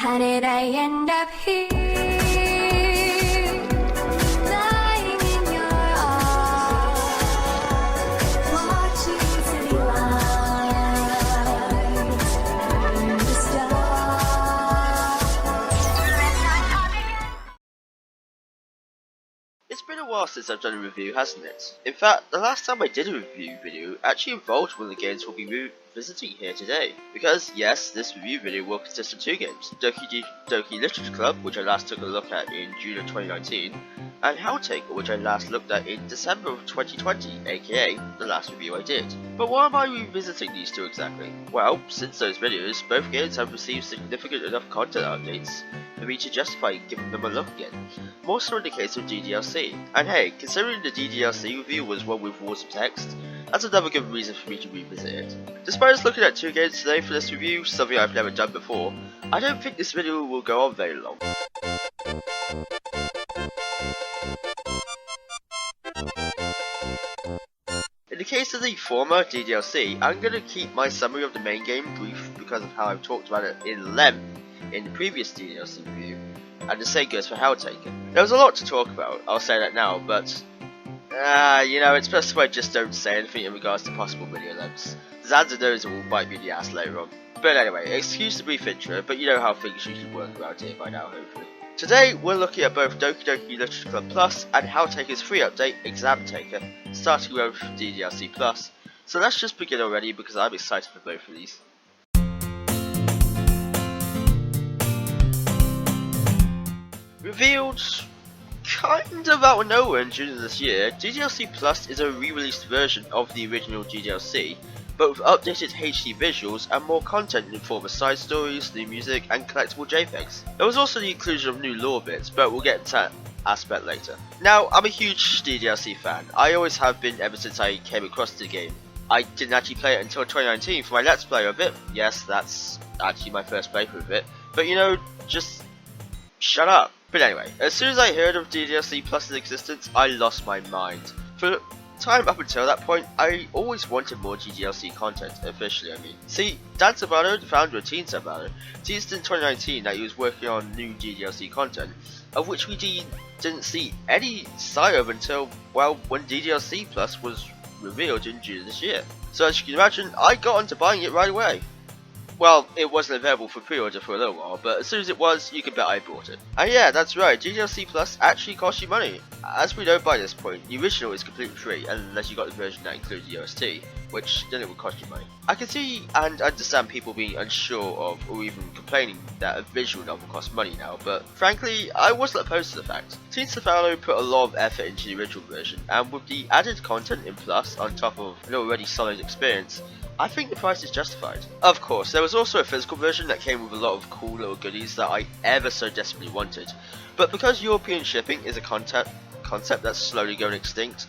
How did I end up here? Lying in your arms, watching city lights and the stars. It's been a while since I've done a review, hasn't it? In fact, the last time I did a review video actually involved one of the games we'll be revisiting here today. Because, yes, this review video will consist of two games, Doki Doki Literature Club, which I last took a look at in June of 2019, and Helltaker, which I last looked at in December of 2020, aka the last review I did. But why am I revisiting these two exactly? Well, since those videos, both games have received significant enough content updates for me to justify giving them a look again, more so in the case of DDLC. And hey, considering the DDLC review was one with awesome text, that's another good reason for me to revisit it. Despite us looking at two games today for this review, something I've never done before, I don't think this video will go on very long. In the case of the former DDLC, I'm going to keep my summary of the main game brief because of how I've talked about it in length in the previous DDLC review, and the same goes for Helltaker. There was a lot to talk about, I'll say that now, but you know, it's best if I just don't say anything in regards to possible video lengths. Zanza knows it will bite me in the ass later on. But anyway, excuse the brief intro, but you know how things usually work around here by now, hopefully. Today, we're looking at both Doki Doki Literature Club Plus and Helltaker's free update, Exam Taker, starting with DDLC Plus. So let's just begin already because I'm excited for both of these. Revealed kind of out of nowhere in June of this year, DDLC Plus is a re-released version of the original DDLC, but with updated HD visuals and more content in the form of side stories, new music, and collectible JPEGs. There was also the inclusion of new lore bits, but we'll get into that aspect later. Now, I'm a huge DDLC fan. I always have been ever since I came across the game. I didn't actually play it until 2019 for my Let's Play of it. Yes, that's actually my first playthrough of it. But you know, just shut up. But anyway, as soon as I heard of DDLC Plus's existence, I lost my mind. For time up until that point, I always wanted more DDLC content, officially I mean. See, Dan Sabano, the founder of Teen Sabano, teased in 2019 that he was working on new DDLC content, of which we didn't see any sign of until, well, when DDLC Plus was revealed in June of this year. So as you can imagine, I got onto buying it right away. Well, it wasn't available for pre-order for a little while, but as soon as it was, you can bet I bought it. And yeah, that's right, DDLC Plus actually costs you money. As we know by this point, the original is completely free, unless you got the version that includes the OST, which then it would cost you money. I can see and understand people being unsure of, or even complaining that a visual novel costs money now, but frankly, I wasn't opposed to the fact. Teen Stefano put a lot of effort into the original version, and with the added content in Plus on top of an already solid experience, I think the price is justified. Of course, there was also a physical version that came with a lot of cool little goodies that I ever so desperately wanted, but because European shipping is a concept that's slowly going extinct,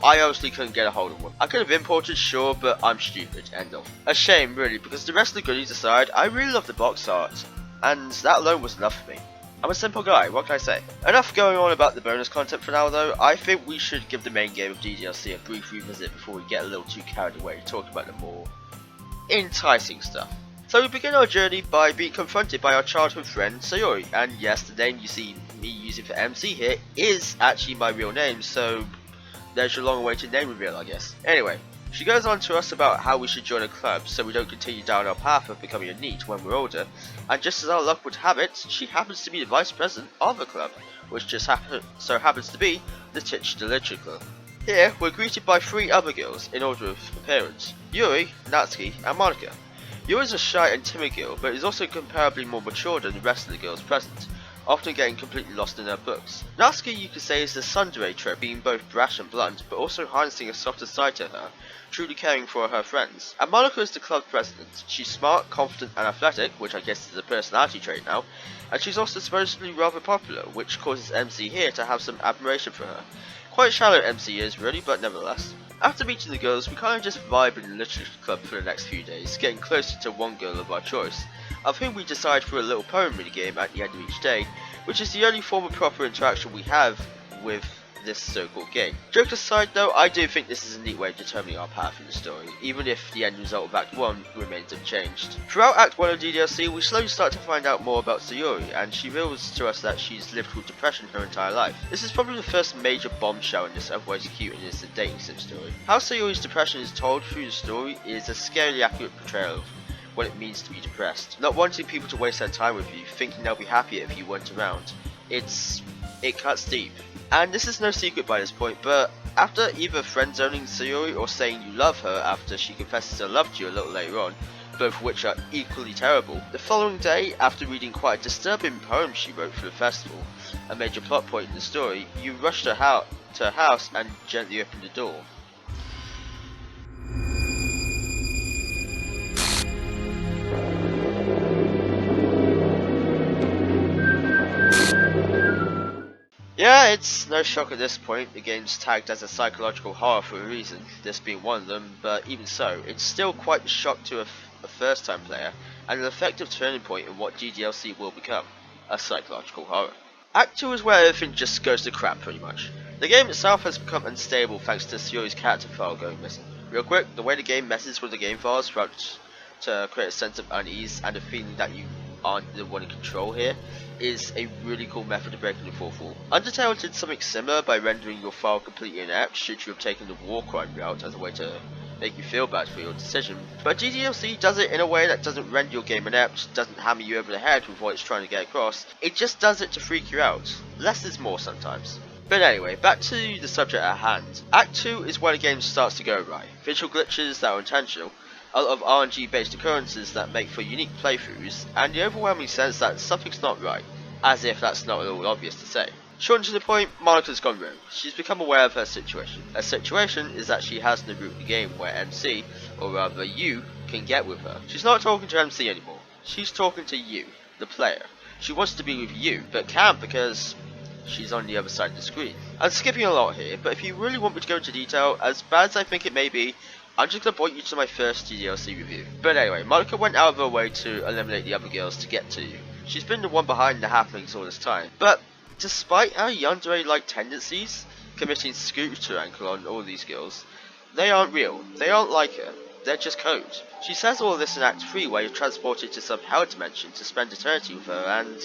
I obviously couldn't get a hold of one. I could have imported, sure, but I'm stupid, end of. A shame really, because the rest of the goodies aside, I really love the box art, and that alone was enough for me. I'm a simple guy, what can I say? Enough going on about the bonus content for now though. I think we should give the main game of DDLC a brief revisit before we get a little too carried away talking about the more enticing stuff. So we begin our journey by being confronted by our childhood friend Sayori, and yes, the name you see me using for MC here is actually my real name, so there's your long awaited name reveal I guess. Anyway, she goes on to us about how we should join a club so we don't continue down our path of becoming a NEET when we're older, and just as our luck would have it, she happens to be the vice president of the club, which just so happens to be the Titular Literature Club. Here, we're greeted by three other girls in order of appearance, Yuri, Natsuki, and Monika. Yuri is a shy and timid girl, but is also comparably more mature than the rest of the girls present, often getting completely lost in her books. Natsuki, you could say, is the tsundere trope, being both brash and blunt, but also harnessing a softer side to her, truly caring for her friends. And Monika is the club president. She's smart, confident, and athletic, which I guess is a personality trait now, and she's also supposedly rather popular, which causes MC here to have some admiration for her. Quite shallow MC is really, but nevertheless. After meeting the girls, we kind of just vibe in the literature club for the next few days, getting closer to one girl of our choice, of whom we decide for a little poem minigame at the end of each day, which is the only form of proper interaction we have with this so-called game. Jokes aside though, I do think this is a neat way of determining our path in the story, even if the end result of Act 1 remains unchanged. Throughout Act 1 of DDLC, we slowly start to find out more about Sayori, and she reveals to us that she's lived through depression her entire life. This is probably the first major bombshell in this otherwise cute and innocent dating sim story. How Sayori's depression is told through the story is a scarily accurate portrayal of what it means to be depressed. Not wanting people to waste their time with you, thinking they'll be happier if you weren't around. It cuts deep. And this is no secret by this point, but after either friend-zoning Sayori or saying you love her after she confesses her love to you a little later on, both of which are equally terrible, the following day, after reading quite a disturbing poem she wrote for the festival, a major plot point in the story, you rush to her house and gently open the door. Yeah, it's no shock at this point, the game's tagged as a psychological horror for a reason, this being one of them, but even so, it's still quite a shock to a first time player, and an effective turning point in what DDLC will become, a psychological horror. Act 2 is where everything just goes to crap pretty much. The game itself has become unstable thanks to Sayori's character file going missing. Real quick, the way the game messes with the game files throughout to create a sense of unease and a feeling that you aren't the one in control here is a really cool method of breaking the fourth wall. Undertale did something similar by rendering your file completely inept should you have taken the war crime route as a way to make you feel bad for your decision, but DDLC does it in a way that doesn't render your game inept, doesn't hammer you over the head with what it's trying to get across, it just does it to freak you out. Less is more sometimes. But anyway, back to the subject at hand. Act 2 is where the game starts to go right. Visual glitches that are intentional, a lot of RNG based occurrences that make for unique playthroughs, and the overwhelming sense that something's not right, as if that's not at all obvious to say. Short and to the point, Monika's gone rogue. She's become aware of her situation. Her situation is that she has no route in the game where MC, or rather you, can get with her. She's not talking to MC anymore, she's talking to you, the player. She wants to be with you, but can't because she's on the other side of the screen. I'm skipping a lot here, but if you really want me to go into detail, as bad as I think it may be, I'm just going to point you to my first DDLC review. But anyway, Monika went out of her way to eliminate the other girls to get to you. She's been the one behind the happenings all this time. But despite her yandere-like tendencies, committing scooter ankle on all these girls, they aren't real. They aren't like her. They're just code. She says all this in Act 3 where you're transported to some hell dimension to spend eternity with her, and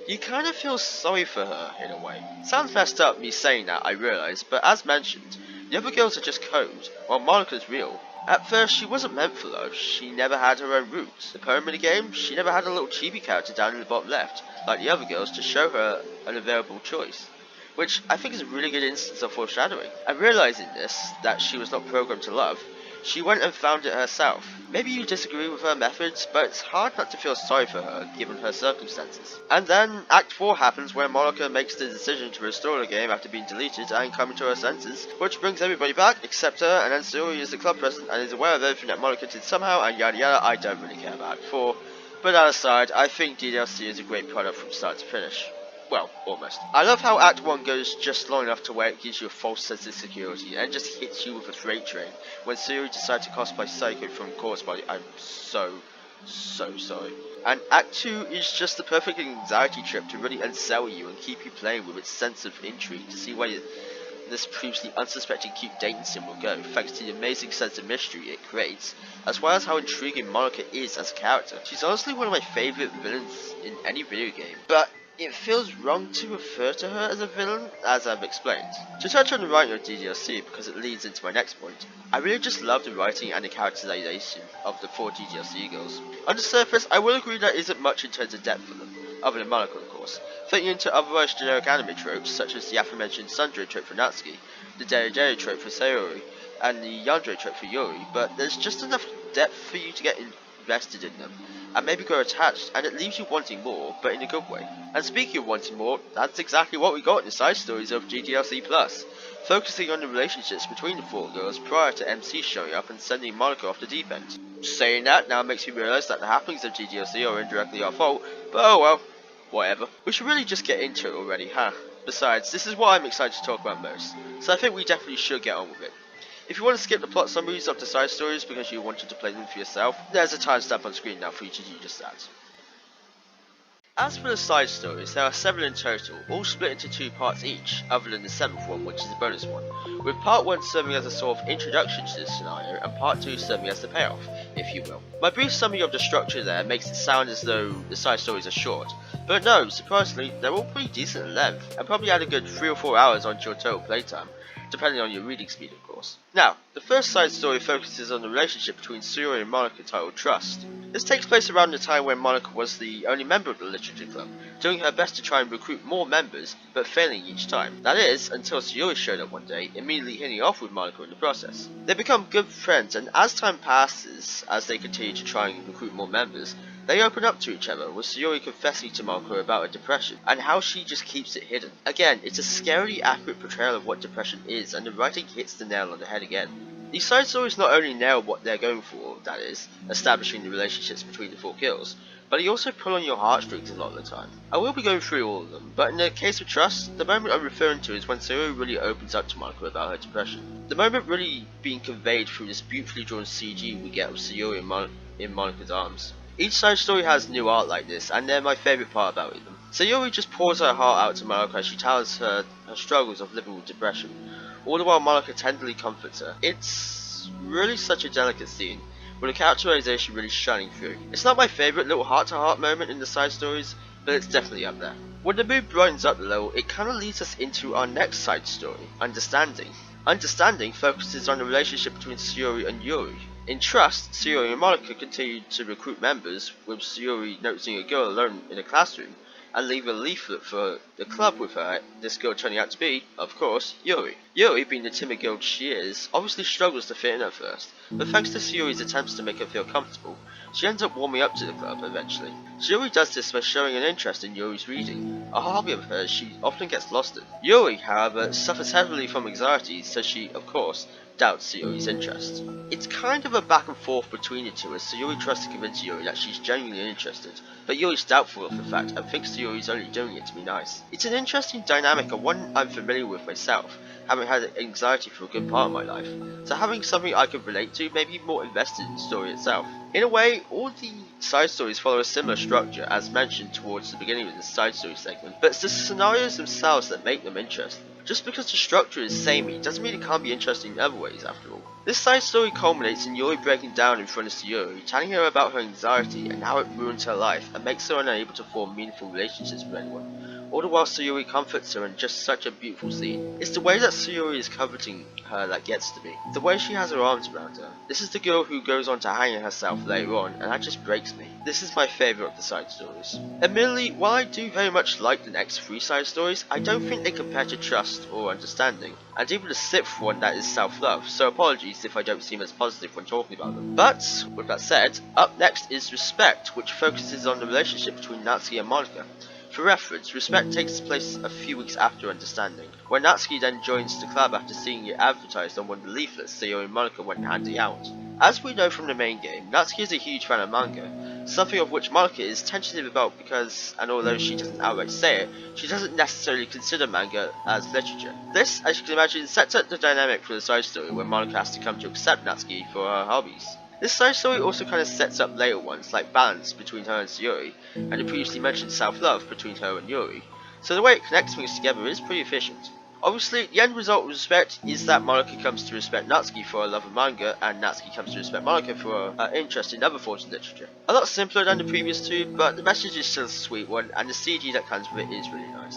you kind of feel sorry for her in a way. Sounds messed up me saying that, I realise, but as mentioned, the other girls are just code, while Monika's real. At first, she wasn't meant for love, she never had her own roots. The poem in the game, she never had a little chibi character down in the bottom left, like the other girls, to show her an available choice. Which I think is a really good instance of foreshadowing. And realising this, that she was not programmed to love, she went and found it herself. Maybe you disagree with her methods, but it's hard not to feel sorry for her, given her circumstances. And then, Act 4 happens where Monika makes the decision to restore the game after being deleted and coming to her senses, which brings everybody back, except her, and then Sayori is the club president and is aware of everything that Monika did somehow, and yada yada. I don't really care about Act 4. But that aside, I think DDLC is a great product from start to finish. Well, almost. I love how Act 1 goes just long enough to where it gives you a false sense of security and just hits you with a freight train when Sayori decides to cosplay Psycho from Corpse Body. I'm so sorry. And Act 2 is just the perfect anxiety trip to really unsell you and keep you playing with its sense of intrigue to see where this previously unsuspecting cute dating sim will go, thanks to the amazing sense of mystery it creates, as well as how intriguing Monika is as a character. She's honestly one of my favourite villains in any video game, but it feels wrong to refer to her as a villain, as I've explained. To touch on the writing of DDLC, because it leads into my next point, I really just love the writing and the characterization of the 4 DDLC girls. On the surface, I will agree there isn't much in terms of depth for them, other than Monika of course, fitting into otherwise generic anime tropes such as the aforementioned Sundere trope for Natsuki, the Dere trope for Sayori, and the Yandere trope for Yuri, but there's just enough depth for you to get invested in them, and maybe grow attached, and it leaves you wanting more, but in a good way. And speaking of wanting more, that's exactly what we got in the side stories of DDLC+, focusing on the relationships between the 4 girls prior to MC showing up and sending Monika off the deep end. Saying that now makes me realise that the happenings of DDLC are indirectly our fault, but oh well, whatever. We should really just get into it already, huh? Besides, this is what I'm excited to talk about most, so I think we definitely should get on with it. If you want to skip the plot summaries of the side stories because you wanted to play them for yourself, there's a timestamp on screen now for you to do just that. As for the side stories, there are 7 in total, all split into 2 parts each, other than the 7th one, which is a bonus one, with part 1 serving as a sort of introduction to the scenario, and part 2 serving as the payoff, if you will. My brief summary of the structure there makes it sound as though the side stories are short, but no, surprisingly, they're all pretty decent in length, and probably add a good 3 or 4 hours onto your total playtime, depending on your reading speed of course. Now, the first side story focuses on the relationship between Sayori and Monica titled Trust. This takes place around the time when Monica was the only member of the literature club, doing her best to try and recruit more members, but failing each time. That is, until Sayori showed up one day, immediately hitting it off with Monica in the process. They become good friends, and as time passes, as they continue to try and recruit more members, they open up to each other, with Sayori confessing to Monica about her depression, and how she just keeps it hidden. Again, it's a scarily accurate portrayal of what depression is, and the writing hits the nail on the head again. These side stories not only nail what they're going for, that is, establishing the relationships between the 4 kills, but they also pull on your heartstrings a lot of the time. I will be going through all of them, but in the case of Trust, the moment I'm referring to is when Sayori really opens up to Monica about her depression. The moment really being conveyed through this beautifully drawn CG we get of Sayori in Monica's arms. Each side story has new art like this, and they're my favourite part about them. Sayori just pours her heart out to Monica as she tells her struggles of living with depression, all the while Monica tenderly comforts her. It's really such a delicate scene, with the characterization really shining through. It's not my favourite little heart-to-heart moment in the side stories, but it's definitely up there. When the mood brightens up a little, it kinda leads us into our next side story, Understanding. Understanding focuses on the relationship between Sayori and Yuri. In Trust, Sayori and Monica continue to recruit members, with Sayori noticing a girl alone in a classroom and leave a leaflet for the club with her, this girl turning out to be, of course, Yuri. Yuri, being the timid girl she is, obviously struggles to fit in at first, but thanks to Sayori's attempts to make her feel comfortable, she ends up warming up to the club eventually. Sayori does this by showing an interest in Yuri's reading, a hobby of hers she often gets lost in. Yuri, however, suffers heavily from anxiety, so she, of course, doubts Sayori's interest. It's kind of a back and forth between the two, as Sayori tries to convince Yuri that she's genuinely interested, but Yuri's doubtful of the fact and thinks Sayori's only doing it to be nice. It's an interesting dynamic and one I'm familiar with myself, having had anxiety for a good part of my life, so having something I could relate to made me more invested in the story itself. In a way, all the side stories follow a similar structure as mentioned towards the beginning of the side story segment, but it's the scenarios themselves that make them interesting. Just because the structure is samey doesn't mean it can't be interesting in other ways after all. This side story culminates in Yuri breaking down in front of Sayori, telling her about her anxiety and how it ruins her life and makes her unable to form meaningful relationships with anyone, all the while Sayori comforts her in just such a beautiful scene. It's the way that Sayori is comforting her that gets to me. The way she has her arms around her. This is the girl who goes on to hang herself later on, and that just breaks me. This is my favourite of the side stories. Admittedly, while I do very much like the next 3 side stories, I don't think they compare to Trust or Understanding, and even the 6th one that is Self-Love, so apologies if I don't seem as positive when talking about them. But, with that said, up next is Respect, which focuses on the relationship between Natsuki and Monica. For reference, Respect takes place a few weeks after Understanding, where Natsuki then joins the club after seeing it advertised on one of the leaflets Sayori and Monica went handing out. As we know from the main game, Natsuki is a huge fan of manga, something of which Monica is tentative about because, and although she doesn't outright say it, she doesn't necessarily consider manga as literature. This, as you can imagine, sets up the dynamic for the side story where Monica has to come to accept Natsuki for her hobbies. This side story also kind of sets up later ones like Balance between her and Sayori, and the previously mentioned Self-Love between her and Yuri, so the way it connects things together is pretty efficient. Obviously, the end result of Respect is that Monica comes to respect Natsuki for her love of manga, and Natsuki comes to respect Monica for her interest in other forms of literature. A lot simpler than the previous 2, but the message is still a sweet one, and the CG that comes with it is really nice.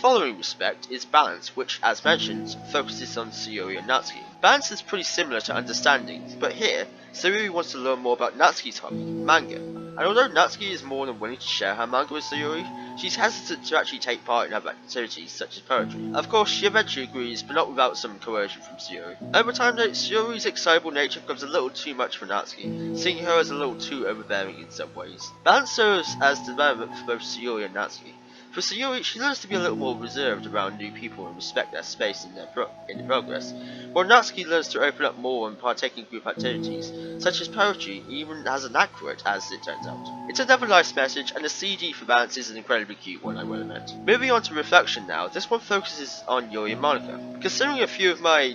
Following Respect is Balance, which, as mentioned, focuses on Sayori and Natsuki. Balance is pretty similar to Understanding, but here, Sayori wants to learn more about Natsuki's hobby, manga, and although Natsuki is more than willing to share her manga with Sayori, she's hesitant to actually take part in other activities such as poetry. Of course, she eventually agrees, but not without some coercion from Sayori. Over time though, Sayori's excitable nature becomes a little too much for Natsuki, seeing her as a little too overbearing in some ways. Balance serves as development for both Sayori and Natsuki. For Sayori, she learns to be a little more reserved around new people and respect their space in the progress, while Natsuki learns to open up more and partake in group activities, such as poetry, even has a knack for it, as it turns out. It's another nice message, and the CG for Balance is an incredibly cute one, I will admit. Moving on to Reflection now, this one focuses on Yuri and Monica. Considering a few of my,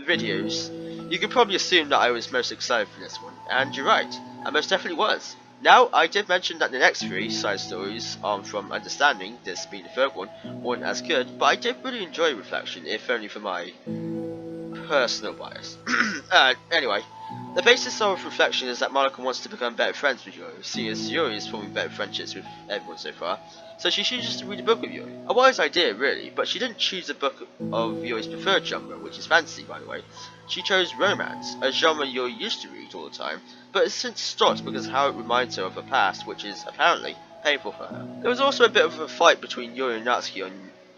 videos, you could probably assume that I was most excited for this one, and you're right, I most definitely was. Now, I did mention that the next 3 side stories from Understanding, this being the third one, weren't as good, but I did really enjoy Reflection, if only for my personal bias. Anyway, the basis of Reflection is that Monica wants to become better friends with Yuri, seeing as Yuri is forming better friendships with everyone so far, so she chooses to read a book of Yuri. A wise idea, really, but she didn't choose a book of Yuri's preferred genre, which is fantasy, by the way. She chose romance, a genre Yuri used to read all the time, but has since stopped because of how it reminds her of her past, which is, apparently, painful for her. There was also a bit of a fight between Yuri and Natsuki on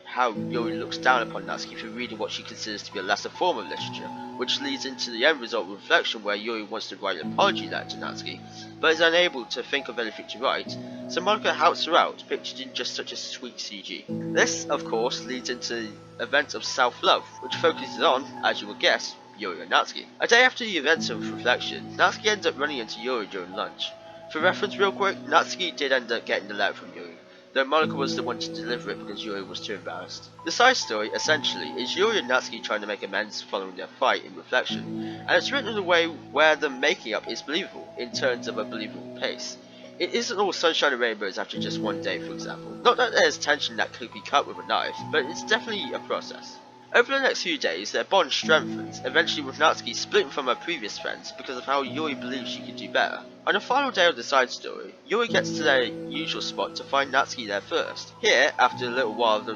how Yuri looks down upon Natsuki for reading what she considers to be a lesser form of literature, which leads into the end result of Reflection, where Yuri wants to write an apology letter to Natsuki, but is unable to think of anything to write, so Monica helps her out, pictured in just such a sweet CG. This, of course, leads into events of self-love, which focuses on, as you would guess, Yuri and Natsuki. A day after the events of Reflection, Natsuki ends up running into Yuri during lunch. For reference real quick, Natsuki did end up getting the letter from Yuri, though Monica was the one to deliver it because Yuri was too embarrassed. The side story, essentially, is Yuri and Natsuki trying to make amends following their fight in Reflection, and it's written in a way where the making up is believable, in terms of a believable pace. It isn't all sunshine and rainbows after just one day, for example. Not that there's tension that could be cut with a knife, but it's definitely a process. Over the next few days, their bond strengthens, eventually with Natsuki splitting from her previous friends because of how Yuri believes she could do better. On the final day of the side story, Yuri gets to their usual spot to find Natsuki there first. Here, after a little while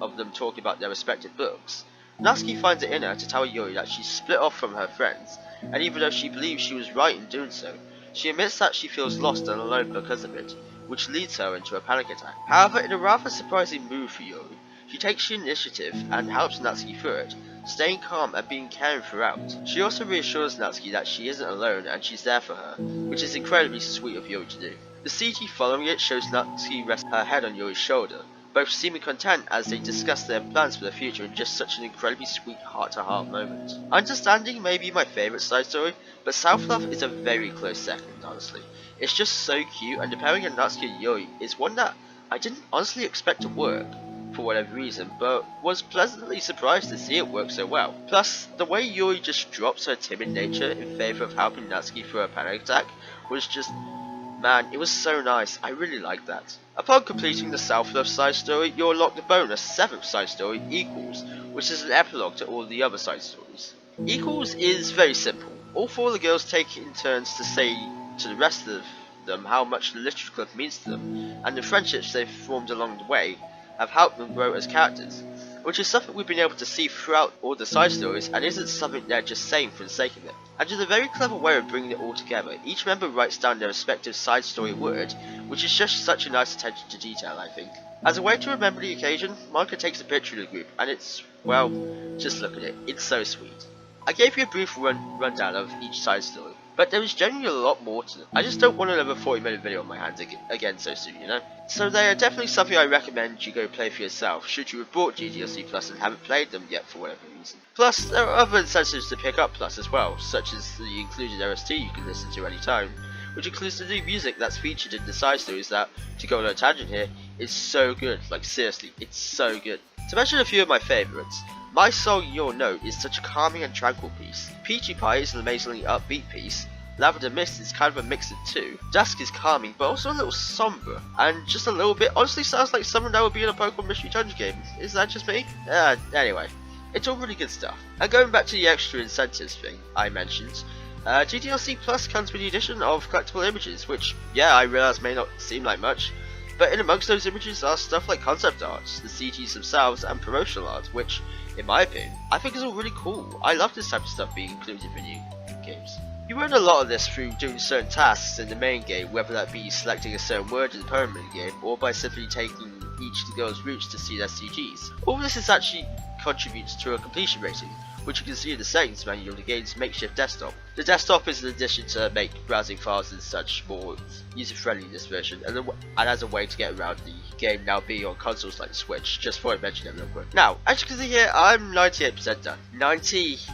of them talking about their respective books, Natsuki finds it in her to tell Yuri that she's split off from her friends, and even though she believes she was right in doing so, she admits that she feels lost and alone because of it, which leads her into a panic attack. However, in a rather surprising move for Yuri, she takes the initiative and helps Natsuki through it, staying calm and being caring throughout. She also reassures Natsuki that she isn't alone and she's there for her, which is incredibly sweet of Yuri to do. The CG following it shows Natsuki rest her head on Yuri's shoulder, both seeming content as they discuss their plans for the future in just such an incredibly sweet heart-to-heart moment. Understanding may be my favourite side story, but Self-Love is a very close second, honestly. It's just so cute, and the pairing of Natsuki and Yuri is one that I didn't honestly expect to work, for whatever reason, but was pleasantly surprised to see it work so well. Plus, the way Yuri just drops her timid nature in favour of helping Natsuki through a panic attack was just, man, it was so nice. I really liked that. Upon completing the Self-Love side story, you'll unlock the bonus 7th side story, Equals, which is an epilogue to all the other side stories. Equals is very simple. All 4 of the girls take it in turns to say to the rest of them how much the literature club means to them, and the friendships they've formed along the way have helped them grow as characters, which is something we've been able to see throughout all the side stories and isn't something they're just saying for the sake of it. And in a very clever way of bringing it all together, each member writes down their respective side story word, which is just such a nice attention to detail, I think. As a way to remember the occasion, Monica takes a picture of the group, and it's, well, just look at it, it's so sweet. I gave you a brief rundown of each side story, but there is genuinely a lot more to them. I just don't want another 40-minute video on my hands again so soon, you know? So they are definitely something I recommend you go play for yourself, should you have bought DDLC Plus and haven't played them yet for whatever reason. Plus, there are other incentives to pick up Plus as well, such as the included OST you can listen to anytime, which includes the new music that's featured in the side stories that, to go on a tangent here, is so good. Like seriously, it's so good. To mention a few of my favourites, My Song Your Note is such a calming and tranquil piece. Peachy Pie is an amazingly upbeat piece. Lavender Mist is kind of a mix of two. Dusk is calming but also a little somber, and just a little bit honestly sounds like something that would be in a Pokemon Mystery Dungeon game. Is that just me? Anyway, it's all really good stuff. And going back to the extra incentives thing I mentioned, DDLC Plus comes with the addition of collectible images, which, yeah, I realise may not seem like much, but in amongst those images are stuff like concept arts, the CGs themselves, and promotional art, which, in my opinion, I think is all really cool. I love this type of stuff being included in new games. You learn a lot of this through doing certain tasks in the main game, whether that be selecting a certain word in the permanent game, or by simply taking each of the girls' routes to see their CGs. All this is actually contributes to a completion rating, which you can see in the settings menu of the game's makeshift desktop. The desktop is an addition to make browsing files and such more user-friendly in this version, and as a way to get around the game now being on consoles like the Switch, just thought I'd mention it real quick. Now, as you can see here, I'm 98% done. 98%.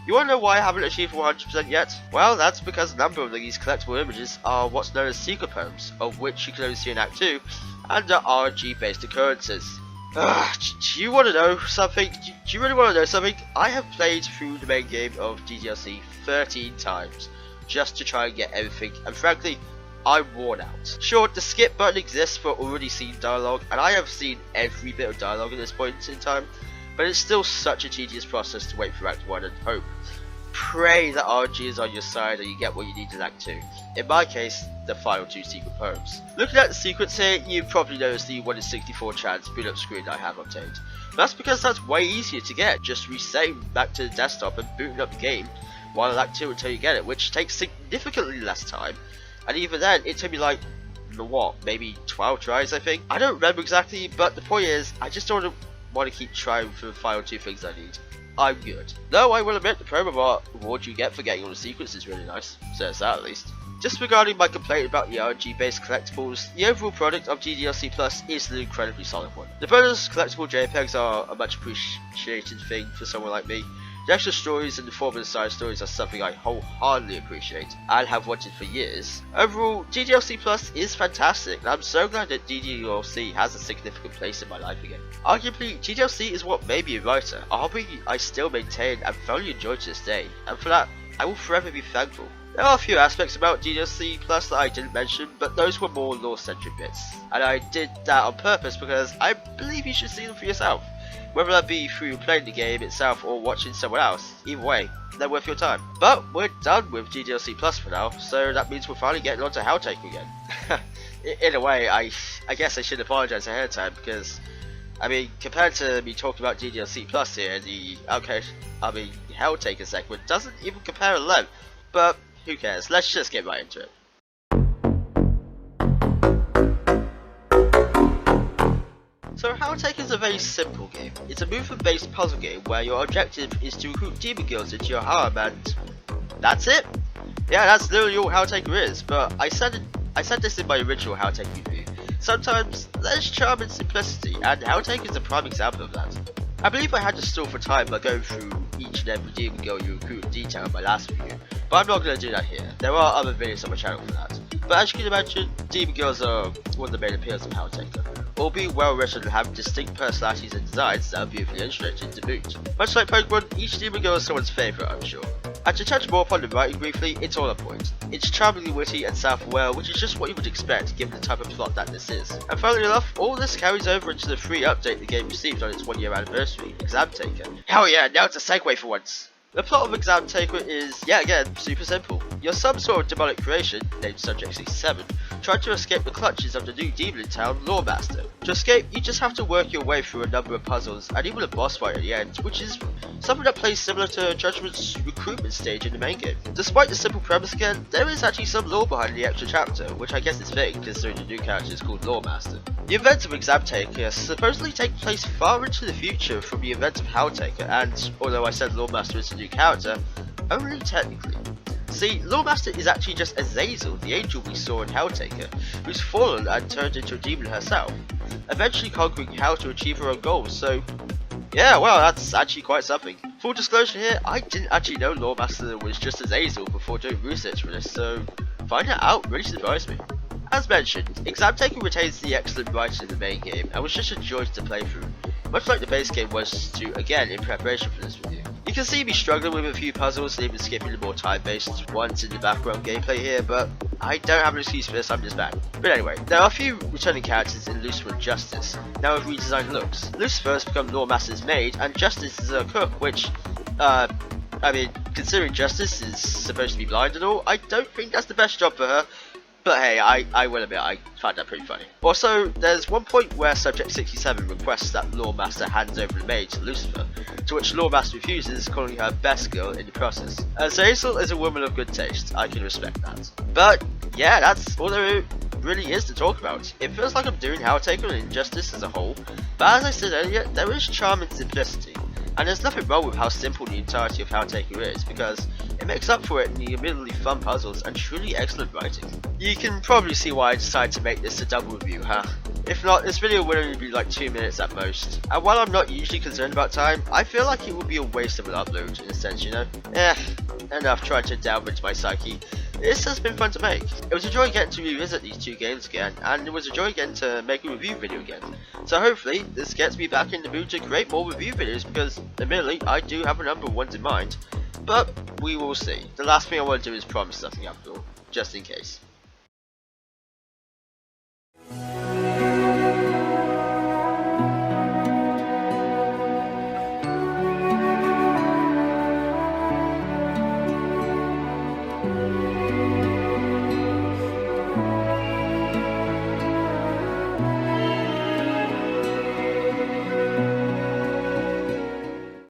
You wanna know why I haven't achieved 100% yet? Well, that's because a number of these collectible images are what's known as secret poems, of which you can only see in Act 2, and are RNG based occurrences. Do you want to know something? Do you really want to know something? I have played through the main game of DDLC 13 times. just to try and get everything, and frankly, I'm worn out. Sure, the skip button exists for already seen dialogue, and I have seen every bit of dialogue at this point in time, but it's still such a tedious process to wait for Act 1 and hope. Pray that RNG is on your side and you get what you need in Act 2. In my case, the final 2 secret poems. Looking at the secrets here, you probably noticed the 1 in 64 chance boot up screen I have obtained. That's because that's way easier to get, just resetting back to the desktop and booting up the game while in Act 2 until you get it, which takes significantly less time. And even then, it took me like, what, maybe 12 tries I think? I don't remember exactly, but the point is, I just don't want to keep trying for the final 2 things I need. I'm good. Though I will admit the promo art award you get for getting all the secrets is really nice, so it's that at least. Just regarding my complaint about the RNG based collectibles, the overall product of DDLC Plus is an incredibly solid one. The bonus collectible JPEGs are a much appreciated thing for someone like me. The extra stories and the form and side stories are something I wholeheartedly appreciate and have wanted for years. Overall, DDLC Plus is fantastic, and I'm so glad that DDLC has a significant place in my life again. Arguably, DDLC is what made me a writer, a hobby I still maintain and thoroughly enjoy to this day, and for that, I will forever be thankful. There are a few aspects about DDLC Plus that I didn't mention, but those were more lore-centric bits, and I did that on purpose because I believe you should see them for yourself. Whether that be through playing the game itself or watching someone else, either way, they're worth your time. But we're done with DDLC Plus for now, so that means we're finally getting on to Helltaker again. In a way, I guess I should apologise ahead of time because, I mean, compared to me talking about DDLC Plus here, the Helltaker segment doesn't even compare in length, but who cares, let's just get right into it. So Helltaker is a very simple game. It's a movement based puzzle game where your objective is to recruit demon girls into your harem and that's it? Yeah, that's literally all Helltaker is, but I said this in my original Helltaker review. Sometimes there's charm and simplicity, and Helltaker is a prime example of that. I believe I had to stall for time by going through each and every demon girl you recruit in detail in my last review, but I'm not going to do that here. There are other videos on my channel for that. But as you can imagine, demon girls are one of the main appeals of Helltaker. All being well written and have distinct personalities and designs that are beautifully illustrated to boot. Much like Pokemon, each demon girl is someone's favourite, I'm sure. And to touch more upon the writing briefly, it's all on point. It's charmingly witty and self-aware, which is just what you would expect given the type of plot that this is. And funnily enough, all this carries over into the free update the game received on its 1-year anniversary, Exam Taker. Hell yeah, now it's a segue for once! The plot of Exam Taker is, yet again, super simple. You're some sort of demonic creation, named Subject 67, trying to escape the clutches of the new demon in town, Lawmaster. To escape, you just have to work your way through a number of puzzles, and even a boss fight at the end, which is something that plays similar to Judgment's recruitment stage in the main game. Despite the simple premise again, there is actually some lore behind the extra chapter, which I guess is fitting considering the new character is called Lawmaster. The events of Exam Taker supposedly take place far into the future from the events of Helltaker, and although I said Lawmaster is a new character, only technically. See, Lawmaster is actually just Azazel, the angel we saw in Helltaker, who's fallen and turned into a demon herself, eventually conquering Hell to achieve her own goals, so yeah, well, that's actually quite something. Full disclosure here, I didn't actually know Lawmaster was just Azazel before doing research for this, so finding it out really surprised me. As mentioned, Exam Taker retains the excellent writing in the main game and was just a joy to play through, much like the base game was to, again, in preparation for this review. You can see me struggling with a few puzzles and even skipping the more time-based ones in the background gameplay here, but I don't have an excuse for this, I'm just bad. But anyway, there are a few returning characters in Lucifer and Justice, now with redesigned looks. Lucifer has become Lawmaster's maid, and Justice is a cook, which, I mean, considering Justice is supposed to be blind and all, I don't think that's the best job for her. But hey, I will admit, I found that pretty funny. Also, there's one point where Subject 67 requests that Lawmaster hands over the maid to Lucifer, to which Lawmaster refuses, calling her best girl in the process. As Hazel is a woman of good taste, I can respect that. But yeah, that's all there really is to talk about. It feels like I'm doing Helltaker and Injustice as a whole, but as I said earlier, there is charm and simplicity. And there's nothing wrong with how simple the entirety of Helltaker is, because it makes up for it in the admittedly fun puzzles and truly excellent writing. You can probably see why I decided to make this a double review, huh? If not, this video would only be like 2 minutes at most. And while I'm not usually concerned about time, I feel like it would be a waste of an upload in a sense, you know? Enough trying to delve into my psyche. This has been fun to make. It was a joy getting to revisit these 2 games again, and it was a joy getting to make a review video again. So hopefully, this gets me back in the mood to create more review videos because, admittedly, I do have a number of ones in mind. but we will see. The last thing I want to do is promise something after all, just in case.